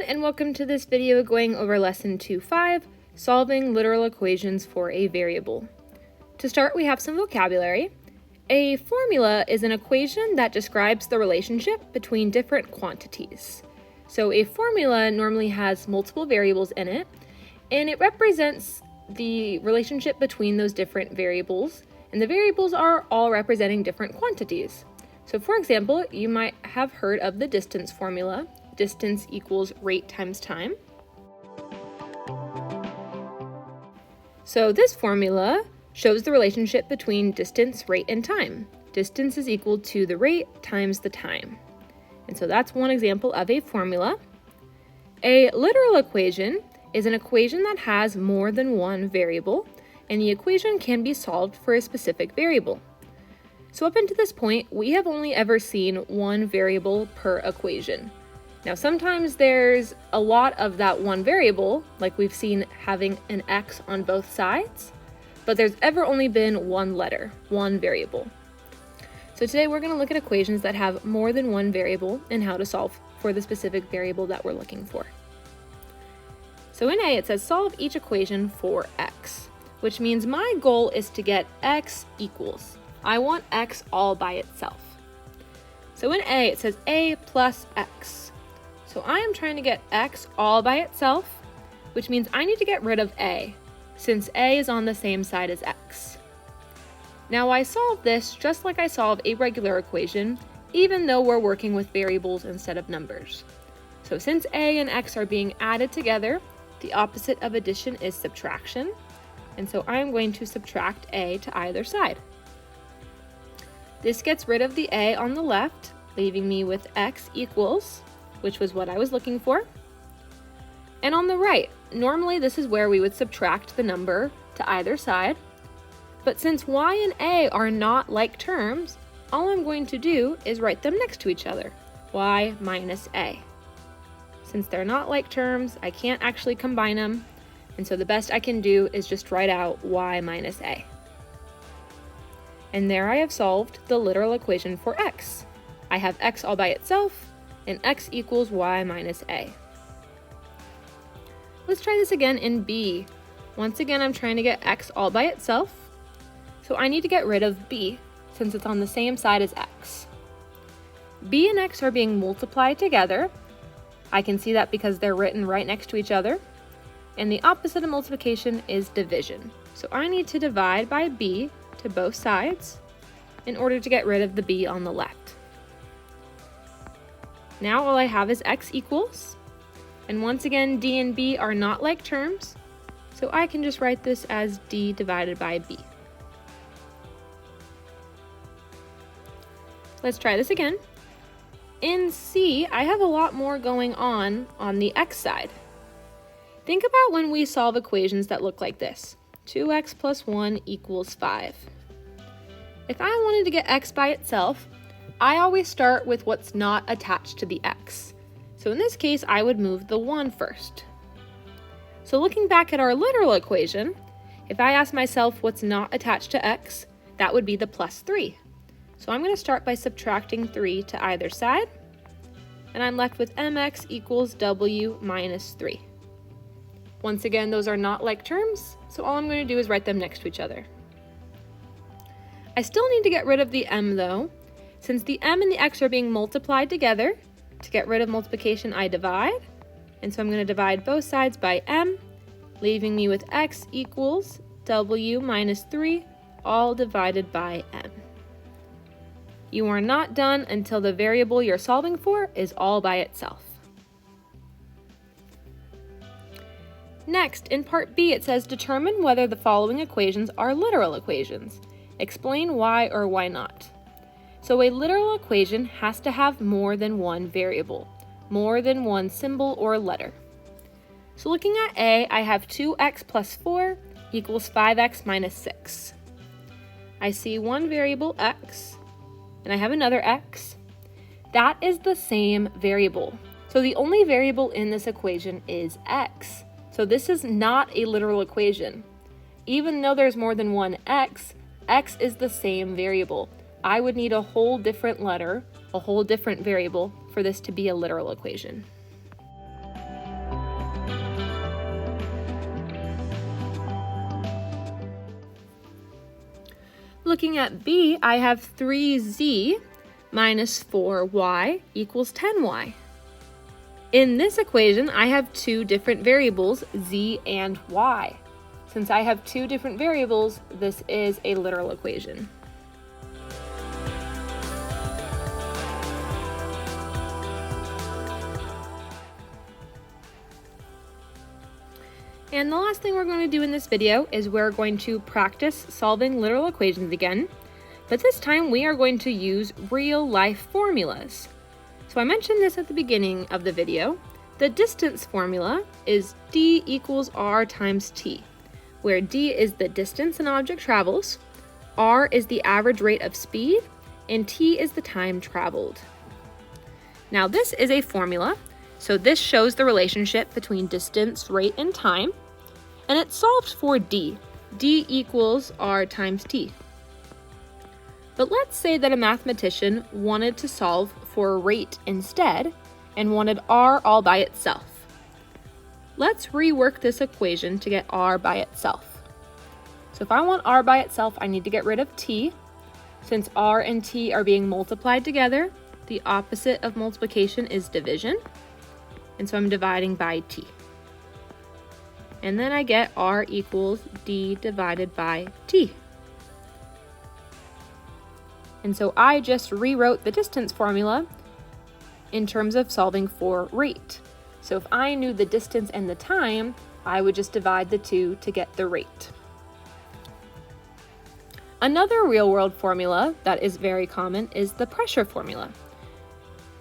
and welcome to this video going over lesson 2.5, solving literal equations for a variable. To start, we have some vocabulary. A formula is an equation that describes the relationship between different quantities. So a formula normally has multiple variables in it, and it represents the relationship between those different variables, and the variables are all representing different quantities. So for example, you might have heard of the distance formula. Distance equals rate times time. So this formula shows the relationship between distance, rate, and time. Distance is equal to the rate times the time. And so that's one example of a formula. A literal equation is an equation that has more than one variable, and the equation can be solved for a specific variable. So up until this point, we have only ever seen one variable per equation. Now sometimes there's a lot of that one variable, like we've seen having an x on both sides, but there's ever only been one letter, one variable. So today we're going to look at equations that have more than one variable and how to solve for the specific variable that we're looking for. So in A it says solve each equation for x, which means my goal is to get x equals. I want x all by itself. So in A it says a plus x. So I am trying to get x all by itself, which means I need to get rid of a, since a is on the same side as x. Now I solve this just like I solve a regular equation, even though we're working with variables instead of numbers. So since a and x are being added together, the opposite of addition is subtraction, and so I'm going to subtract a to either side. This gets rid of the a on the left, leaving me with x equals, which was what I was looking for. And on the right, normally this is where we would subtract the number to either side, but since y and a are not like terms, all I'm going to do is write them next to each other, y minus a. Since they're not like terms, I can't actually combine them, and so the best I can do is just write out y minus a. And there I have solved the literal equation for x. I have x all by itself, and x equals y minus a. Let's try this again in B. Once again, I'm trying to get x all by itself, so I need to get rid of b, since it's on the same side as x. B and x are being multiplied together. I can see that because they're written right next to each other, and the opposite of multiplication is division. So I need to divide by b to both sides in order to get rid of the b on the left. Now all I have is x equals, and once again d and b are not like terms, so I can just write this as d divided by b. Let's try this again. In C, I have a lot more going on the x side. Think about when we solve equations that look like this. 2x plus 1 equals 5. If I wanted to get x by itself, I always start with what's not attached to the x. So in this case, I would move the 1 first. So looking back at our literal equation, if I ask myself what's not attached to x, that would be the plus 3. So I'm going to start by subtracting 3 to either side, and I'm left with mx equals w minus 3. Once again, those are not like terms, so all I'm going to do is write them next to each other. I still need to get rid of the m though. Since the m and the x are being multiplied together, to get rid of multiplication I divide, and so I'm going to divide both sides by m, leaving me with x equals w minus 3, all divided by m. You are not done until the variable you're solving for is all by itself. Next, in part B, it says determine whether the following equations are literal equations. Explain why or why not. So a literal equation has to have more than one variable, more than one symbol or letter. So looking at A, I have 2x plus 4 equals 5x minus 6. I see one variable x, and I have another x. That is the same variable. So the only variable in this equation is x. So this is not a literal equation. Even though there's more than one x, x is the same variable. I would need a whole different letter, a whole different variable for this to be a literal equation. Looking at b, I have 3z minus 4y equals 10y. In this equation, I have two different variables, z and y. Since I have two different variables, this is a literal equation. And the last thing we're going to do in this video is we're going to practice solving literal equations again, but this time we are going to use real-life formulas. So I mentioned this at the beginning of the video. The distance formula is d equals r times t, where d is the distance an object travels, r is the average rate of speed, and t is the time traveled. Now this is a formula, so this shows the relationship between distance, rate, and time, and it's solved for d. d equals r times t. But let's say that a mathematician wanted to solve for rate instead and wanted r all by itself. Let's rework this equation to get r by itself. So if I want r by itself, I need to get rid of t. Since r and t are being multiplied together, the opposite of multiplication is division. And so I'm dividing by t. And then I get r equals d divided by t. And so I just rewrote the distance formula in terms of solving for rate. So if I knew the distance and the time, I would just divide the two to get the rate. Another real-world formula that is very common is the pressure formula.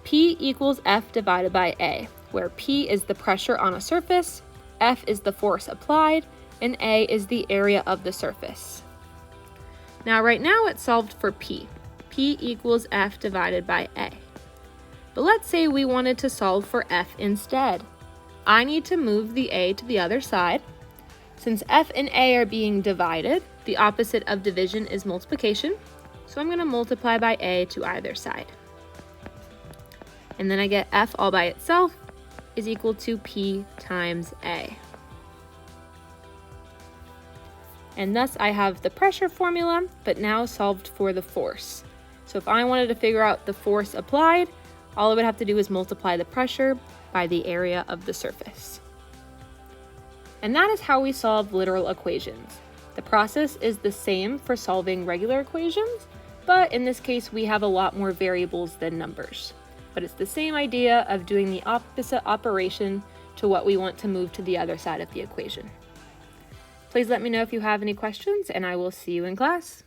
P equals F divided by A, where P is the pressure on a surface, F is the force applied, and A is the area of the surface. Now right now it's solved for P. P equals F divided by A. But let's say we wanted to solve for F instead. I need to move the A to the other side. Since F and A are being divided, the opposite of division is multiplication. So I'm going to multiply by A to either side. And then I get F all by itself is equal to P times A. And thus I have the pressure formula, but now solved for the force. So if I wanted to figure out the force applied, all I would have to do is multiply the pressure by the area of the surface. And that is how we solve literal equations. The process is the same for solving regular equations, but in this case we have a lot more variables than numbers. But it's the same idea of doing the opposite operation to what we want to move to the other side of the equation. Please let me know if you have any questions, and I will see you in class.